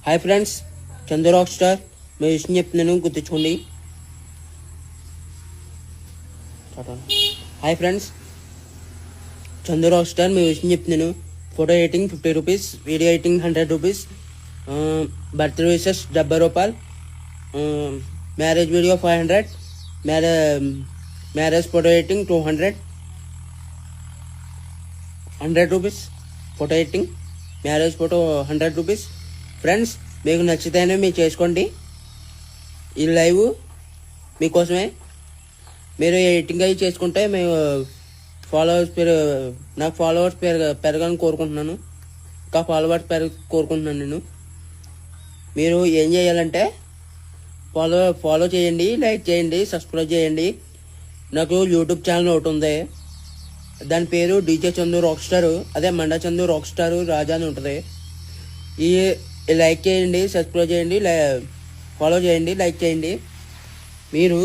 Hi friends, Chandu rock star మీ విషయం చెప్తున్నాను, గుర్తుంచుకోండి. Hi friends, Chandu rock star మీ విషయం చెప్తున్నాను. Photo editing 50 rupees, video editing 100 rupees, birthday wishes 70 రూపాయలు, marriage video 500, marriage photo editing 200, 100 rupees photo editing, marriage photo 100 rupees. Friends, మీకు నచ్చితేనే మీరు చేసుకోండి. ఈ లైవ్ మీకోసమే. మీరు ఎడిటింగ్ అవి చేసుకుంటే మేము నాకు ఫాలోవర్స్ పెరగాలని కోరుకుంటున్నాను. ఇంకా ఫాలోవర్స్ కోరుకుంటున్నాను నేను. మీరు ఏం చేయాలంటే ఫాలో చేయండి, లైక్ చేయండి, సబ్స్క్రైబ్ చేయండి. నాకు యూట్యూబ్ ఛానల్ ఒకటి ఉంది, దాని పేరు డీజే చందు రాక్ స్టార్. అదే మండా చందు రాక్ స్టార్ రాజా అని ఉంటుంది. ఈ లైక్ చేయండి, సబ్స్క్రైబ్ చేయండి, ఫాలో చేయండి, లైక్ చేయండి. మీరు